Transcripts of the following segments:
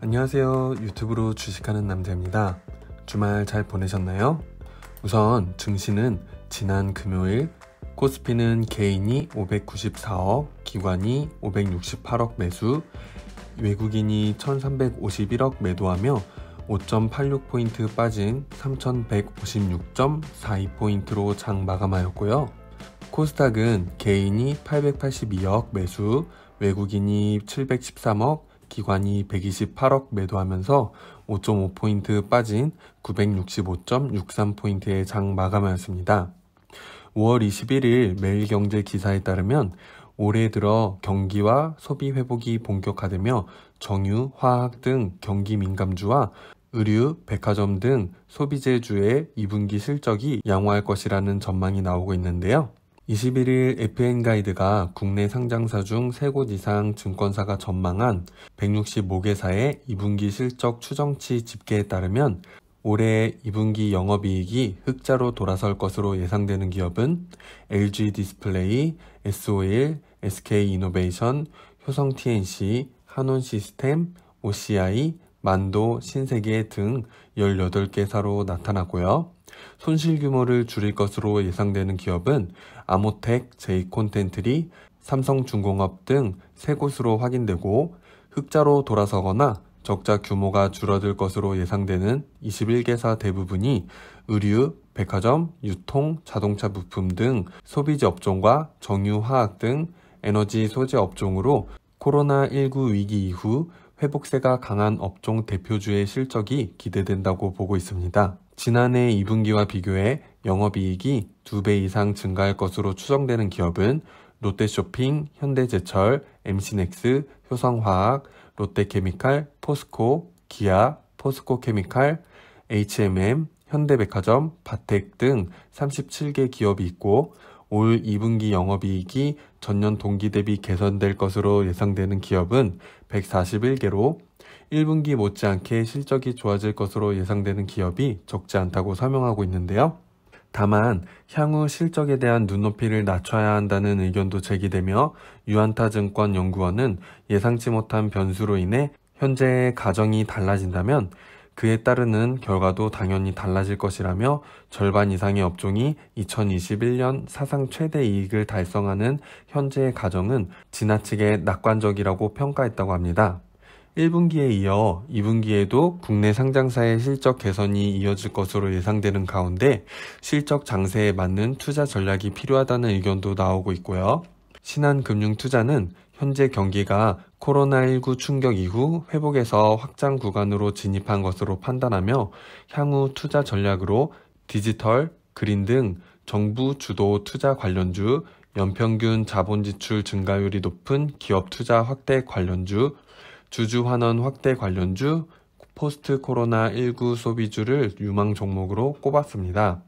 안녕하세요. 유튜브로 주식하는 남자입니다. 주말 잘 보내셨나요? 우선 증시는 지난 금요일 코스피는 개인이 594억, 기관이 568억 매수, 외국인이 1351억 매도하며 5.86포인트 빠진 3156.42포인트로 장 마감하였고요. 코스닥은 개인이 882억 매수, 외국인이 713억, 기관이 128억 매도하면서 5.5포인트 빠진 965.63포인트의 장 마감하였습니다. 5월 21일 매일경제 기사에 따르면 올해 들어 경기와 소비 회복이 본격화되며 정유, 화학 등 경기 민감주와 의류, 백화점 등 소비재주의 2분기 실적이 양호할 것이라는 전망이 나오고 있는데요. 21일 FN가이드가 국내 상장사 중 3곳 이상 증권사가 전망한 165개사의 2분기 실적 추정치 집계에 따르면 올해 2분기 영업이익이 흑자로 돌아설 것으로 예상되는 기업은 LG디스플레이, S-오일, SK이노베이션, 효성TNC, 한온시스템, OCI, 만도, 신세계 등 18개사로 나타났고요. 손실 규모를 줄일 것으로 예상되는 기업은 아모텍, 제이콘텐트리, 삼성중공업 등 3곳으로 확인되고 흑자로 돌아서거나 적자 규모가 줄어들 것으로 예상되는 21개사 대부분이 의류, 백화점, 유통, 자동차 부품 등 소비재 업종과 정유화학 등 에너지 소재 업종으로 코로나19 위기 이후 회복세가 강한 업종 대표주의 실적이 기대된다고 보고 있습니다. 지난해 2분기와 비교해 영업이익이 2배 이상 증가할 것으로 추정되는 기업은 롯데쇼핑, 현대제철, MC넥스, 효성화학, 롯데케미칼, 포스코, 기아, 포스코케미칼, H&M, 현대백화점, 바텍 등 37개 기업이 있고 올 2분기 영업이익이 전년 동기 대비 개선될 것으로 예상되는 기업은 141개로 1분기 못지않게 실적이 좋아질 것으로 예상되는 기업이 적지 않다고 설명하고 있는데요. 다만 향후 실적에 대한 눈높이를 낮춰야 한다는 의견도 제기되며 유한타증권 연구원은 예상치 못한 변수로 인해 현재의 가정이 달라진다면 그에 따르는 결과도 당연히 달라질 것이라며 절반 이상의 업종이 2021년 사상 최대 이익을 달성하는 현재의 가정은 지나치게 낙관적이라고 평가했다고 합니다. 1분기에 이어 2분기에도 국내 상장사의 실적 개선이 이어질 것으로 예상되는 가운데 실적 장세에 맞는 투자 전략이 필요하다는 의견도 나오고 있고요. 신한금융투자는 현재 경기가 코로나19 충격 이후 회복에서 확장 구간으로 진입한 것으로 판단하며 향후 투자 전략으로 디지털, 그린 등 정부 주도 투자 관련주, 연평균 자본 지출 증가율이 높은 기업 투자 확대 관련주, 주주 환원 확대 관련주, 포스트 코로나19 소비주를 유망 종목으로 꼽았습니다.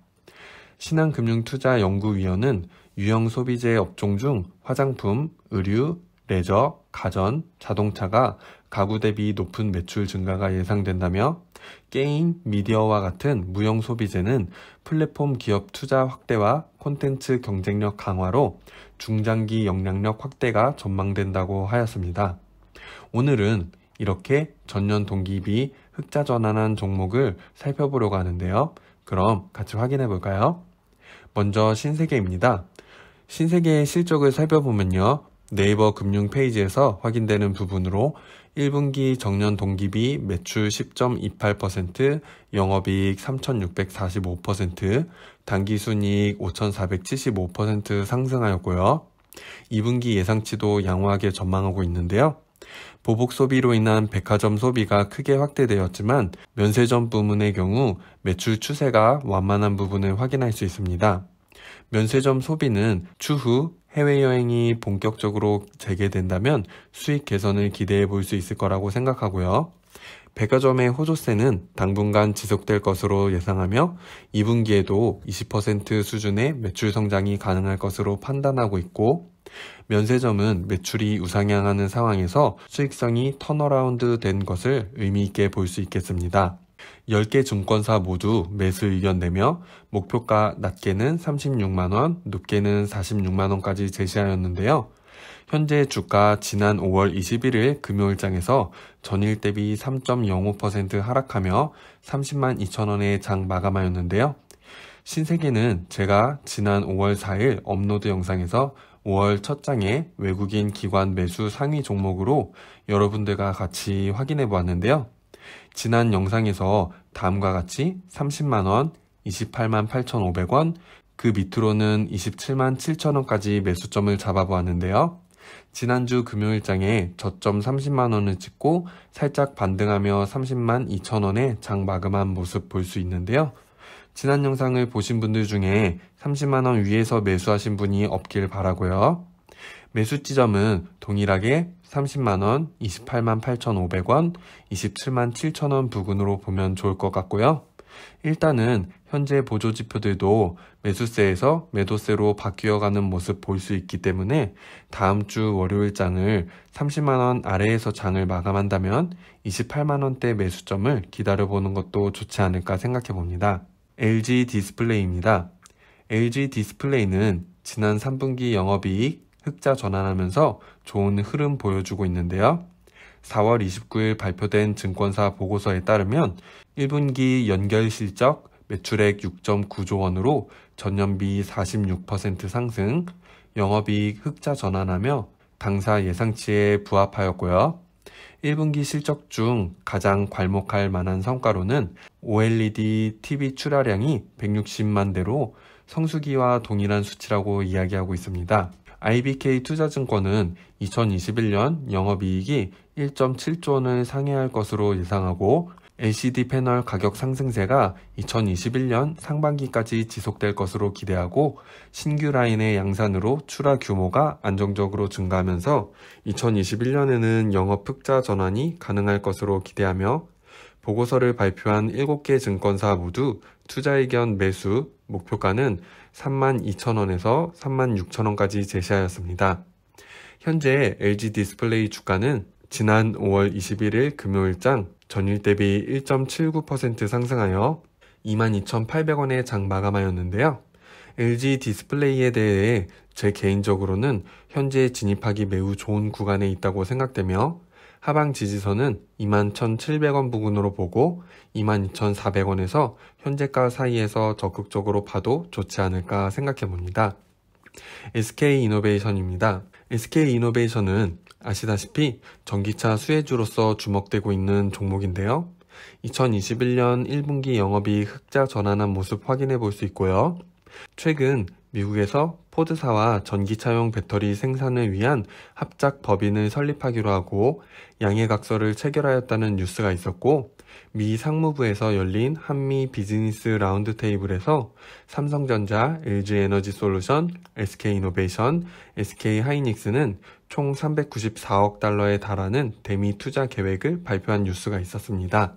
신한금융투자연구위원은 유형 소비재 업종 중 화장품, 의류, 레저, 가전, 자동차가 가구 대비 높은 매출 증가가 예상된다며 게임, 미디어와 같은 무형 소비재는 플랫폼 기업 투자 확대와 콘텐츠 경쟁력 강화로 중장기 영향력 확대가 전망된다고 하였습니다. 오늘은 이렇게 전년 동기비 흑자 전환한 종목을 살펴보려고 하는데요. 그럼 같이 확인해 볼까요? 먼저 신세계입니다. 신세계의 실적을 살펴보면요. 네이버 금융 페이지에서 확인되는 부분으로 1분기 정년 동기비 매출 10.28%, 영업이익 3645%, 당기순이익 5475% 상승하였고요. 2분기 예상치도 양호하게 전망하고 있는데요. 보복 소비로 인한 백화점 소비가 크게 확대되었지만 면세점 부문의 경우 매출 추세가 완만한 부분을 확인할 수 있습니다. 면세점 소비는 추후 해외여행이 본격적으로 재개된다면 수익 개선을 기대해 볼 수 있을 거라고 생각하고요. 백화점의 호조세는 당분간 지속될 것으로 예상하며 2분기에도 20% 수준의 매출 성장이 가능할 것으로 판단하고 있고 면세점은 매출이 우상향하는 상황에서 수익성이 턴어라운드 된 것을 의미 있게 볼 수 있겠습니다. 10개 증권사 모두 매수 의견 내며 목표가 낮게는 36만원, 높게는 46만원까지 제시하였는데요. 현재 주가 지난 5월 21일 금요일장에서 전일 대비 3.05% 하락하며 30만 2천원에 장 마감하였는데요. 신세계는 제가 지난 5월 4일 업로드 영상에서 5월 첫 장에 외국인 기관 매수 상위 종목으로 여러분들과 같이 확인해 보았는데요. 지난 영상에서 다음과 같이 30만원, 28만 8,500원, 그 밑으로는 27만 7천원까지 매수점을 잡아보았는데요. 지난주 금요일장에 저점 30만원을 찍고 살짝 반등하며 30만 2천원에 장 마감한 모습 볼 수 있는데요. 지난 영상을 보신 분들 중에 30만원 위에서 매수하신 분이 없길 바라고요. 매수 지점은 동일하게 30만원, 28만 8,500원, 27만 7천원 부근으로 보면 좋을 것 같고요. 일단은 현재 보조지표들도 매수세에서 매도세로 바뀌어가는 모습 볼 수 있기 때문에 다음 주 월요일장을 30만원 아래에서 장을 마감한다면 28만원대 매수점을 기다려보는 것도 좋지 않을까 생각해 봅니다. LG 디스플레이입니다. LG 디스플레이는 지난 3분기 영업이익 흑자 전환하면서 좋은 흐름 보여주고 있는데요. 4월 29일 발표된 증권사 보고서에 따르면 1분기 연결 실적 매출액 6.9조 원으로 전년비 46% 상승, 영업이익 흑자 전환하며 당사 예상치에 부합하였고요. 1분기 실적 중 가장 괄목할 만한 성과로는 OLED TV 출하량이 160만 대로 성수기와 동일한 수치라고 이야기하고 있습니다. IBK 투자증권은 2021년 영업이익이 1.7조 원을 상회할 것으로 예상하고 LCD 패널 가격 상승세가 2021년 상반기까지 지속될 것으로 기대하고 신규 라인의 양산으로 출하 규모가 안정적으로 증가하면서 2021년에는 영업 흑자 전환이 가능할 것으로 기대하며 보고서를 발표한 7개 증권사 모두 투자 의견 매수 목표가는 3만 2천원에서 3만 6천원까지 제시하였습니다. 현재 LG 디스플레이 주가는 지난 5월 21일 금요일장 전일 대비 1.79% 상승하여 22,800원에 장 마감하였는데요. LG 디스플레이에 대해 제 개인적으로는 현재 진입하기 매우 좋은 구간에 있다고 생각되며 하방 지지선은 21,700원 부근으로 보고 22,400원에서 현재가 사이에서 적극적으로 봐도 좋지 않을까 생각해 봅니다. SK이노베이션입니다. SK이노베이션은 아시다시피 전기차 수혜주로서 주목되고 있는 종목인데요. 2021년 1분기 영업이익 흑자 전환한 모습 확인해 볼 수 있고요. 최근 미국에서 포드사와 전기차용 배터리 생산을 위한 합작 법인을 설립하기로 하고 양해각서를 체결하였다는 뉴스가 있었고, 미 상무부에서 열린 한미 비즈니스 라운드 테이블에서 삼성전자, LG에너지솔루션, SK이노베이션, SK하이닉스는 총 394억 달러에 달하는 대미 투자 계획을 발표한 뉴스가 있었습니다.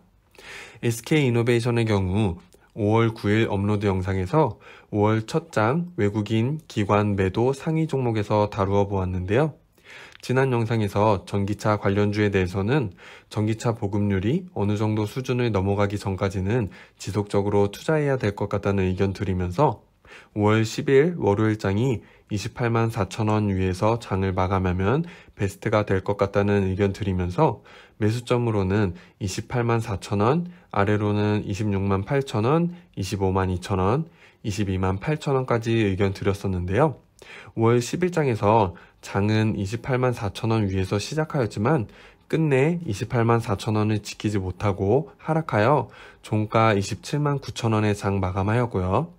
SK이노베이션의 경우 5월 9일 업로드 영상에서 5월 첫 장 외국인 기관 매도 상위 종목에서 다루어 보았는데요. 지난 영상에서 전기차 관련주에 대해서는 전기차 보급률이 어느 정도 수준을 넘어가기 전까지는 지속적으로 투자해야 될 것 같다는 의견 드리면서 5월 10일 월요일장이 28만 4천원 위에서 장을 마감하면 베스트가 될 것 같다는 의견 드리면서 매수점으로는 28만 4천원, 아래로는 26만 8천원, 25만 2천원, 22만 8천원까지 의견 드렸었는데요. 5월 10일장에서 장은 28만 4천원 위에서 시작하였지만 끝내 28만 4천원을 지키지 못하고 하락하여 종가 27만 9천원에 장 마감하였고요.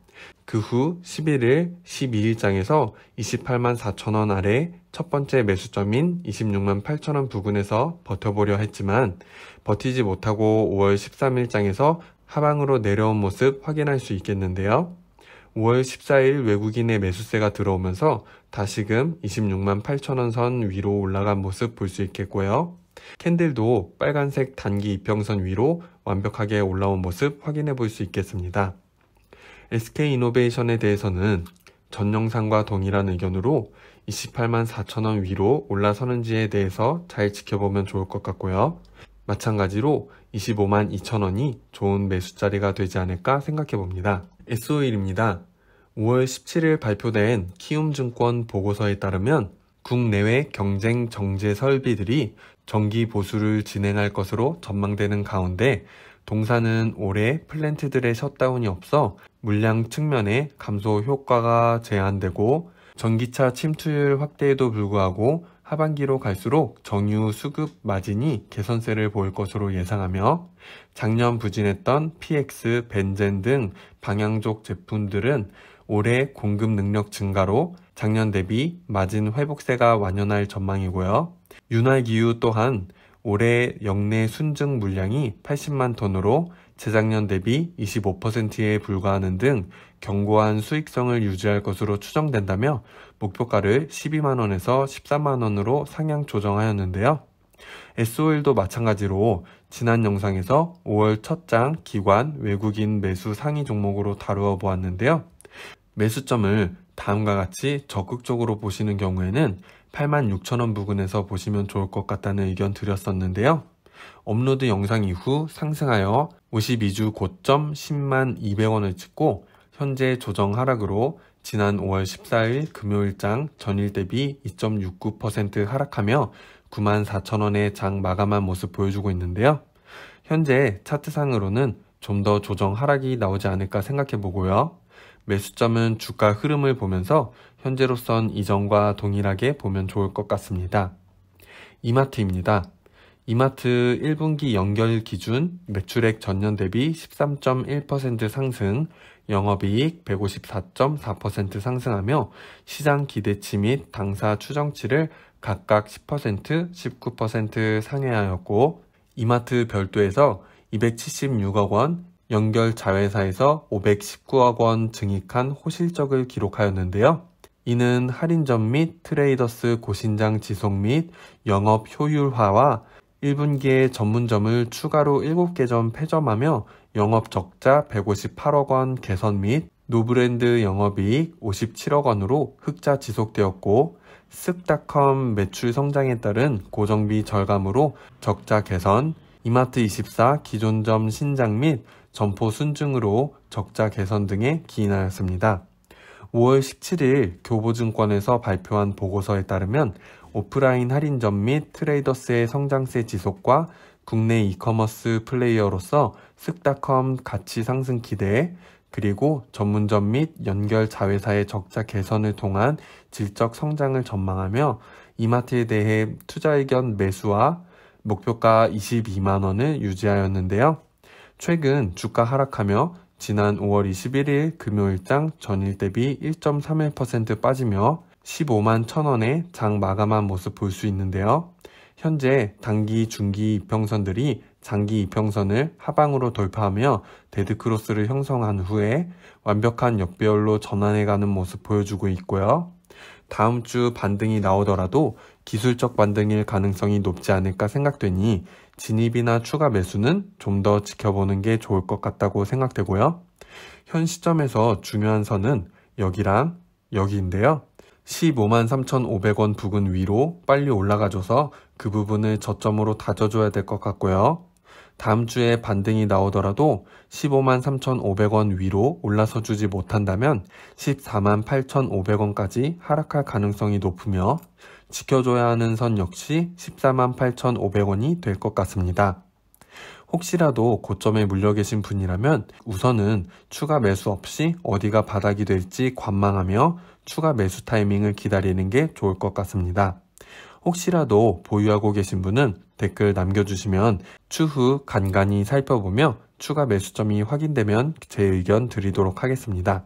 그 후 11일, 12일장에서 28만 4천원 아래 첫 번째 매수점인 26만 8천원 부근에서 버텨보려 했지만 버티지 못하고 5월 13일장에서 하방으로 내려온 모습 확인할 수 있겠는데요. 5월 14일 외국인의 매수세가 들어오면서 다시금 26만 8천원 선 위로 올라간 모습 볼 수 있겠고요. 캔들도 빨간색 단기 이평선 위로 완벽하게 올라온 모습 확인해 볼 수 있겠습니다. SK이노베이션에 대해서는 전 영상과 동일한 의견으로 28만 4천원 위로 올라서는지에 대해서 잘 지켜보면 좋을 것 같고요. 마찬가지로 25만 2천원이 좋은 매수자리가 되지 않을까 생각해 봅니다. S-OIL입니다. 5월 17일 발표된 키움증권 보고서에 따르면 국내외 경쟁 정제 설비들이 정기 보수를 진행할 것으로 전망되는 가운데 동사는 올해 플랜트들의 셧다운이 없어 물량 측면에 감소 효과가 제한되고 전기차 침투율 확대에도 불구하고 하반기로 갈수록 정유 수급 마진이 개선세를 보일 것으로 예상하며 작년 부진했던 PX, 벤젠 등 방향족 제품들은 올해 공급 능력 증가로 작년 대비 마진 회복세가 완연할 전망이고요. 윤활기유 또한 올해 역내 순증 물량이 80만 톤으로 재작년 대비 25%에 불과하는 등 견고한 수익성을 유지할 것으로 추정된다며 목표가를 12만원에서 13만원으로 상향 조정하였는데요. S-오일도 마찬가지로 지난 영상에서 5월 첫장 기관 외국인 매수 상위 종목으로 다루어 보았는데요. 매수점을 다음과 같이 적극적으로 보시는 경우에는 86,000원 부근에서 보시면 좋을 것 같다는 의견 드렸었는데요. 업로드 영상 이후 상승하여 52주 고점 10만 200원을 찍고 현재 조정 하락으로 지난 5월 14일 금요일장 전일 대비 2.69% 하락하며 94,000원의 장 마감한 모습 보여주고 있는데요. 현재 차트상으로는 좀 더 조정 하락이 나오지 않을까 생각해 보고요. 매수점은 주가 흐름을 보면서 현재로선 이전과 동일하게 보면 좋을 것 같습니다. 이마트입니다. 이마트 1분기 연결 기준 매출액 전년 대비 13.1% 상승, 영업이익 154.4% 상승하며 시장 기대치 및 당사 추정치를 각각 10%, 19% 상회하였고 이마트 별도에서 276억 원, 연결 자회사에서 519억 원 증익한 호실적을 기록하였는데요. 이는 할인점 및 트레이더스 고신장 지속 및 영업 효율화와 1분기에 전문점을 추가로 7개점 폐점하며 영업 적자 158억 원 개선 및 노브랜드 영업이익 57억 원으로 흑자 지속되었고 습닷컴 매출 성장에 따른 고정비 절감으로 적자 개선, 이마트24 기존점 신장 및 점포 순증으로 적자 개선 등에 기인하였습니다. 5월 17일 교보증권에서 발표한 보고서에 따르면 오프라인 할인점 및 트레이더스의 성장세 지속과 국내 이커머스 플레이어로서 쓱닷컴 가치 상승 기대, 그리고 전문점 및 연결 자회사의 적자 개선을 통한 질적 성장을 전망하며 이마트에 대해 투자 의견 매수와 목표가 22만원을 유지하였는데요. 최근 주가 하락하며 지난 5월 21일 금요일장 전일 대비 1.31% 빠지며 15만 1,000원에 장 마감한 모습 볼 수 있는데요. 현재 단기, 중기 이평선들이 장기 이평선을 하방으로 돌파하며 데드크로스를 형성한 후에 완벽한 역배열로 전환해가는 모습 보여주고 있고요. 다음 주 반등이 나오더라도 기술적 반등일 가능성이 높지 않을까 생각되니 진입이나 추가 매수는 좀 더 지켜보는 게 좋을 것 같다고 생각되고요. 현 시점에서 중요한 선은 여기랑 여기인데요. 15만 3,500원 부근 위로 빨리 올라가줘서 그 부분을 저점으로 다져줘야 될 것 같고요. 다음 주에 반등이 나오더라도 15만 3,500원 위로 올라서 주지 못한다면 14만 8,500원까지 하락할 가능성이 높으며 지켜줘야 하는 선 역시 14만 8,500원이 될 것 같습니다. 혹시라도 고점에 물려 계신 분이라면 우선은 추가 매수 없이 어디가 바닥이 될지 관망하며 추가 매수 타이밍을 기다리는 게 좋을 것 같습니다. 혹시라도 보유하고 계신 분은 댓글 남겨주시면 추후 간간히 살펴보며 추가 매수점이 확인되면 제 의견 드리도록 하겠습니다.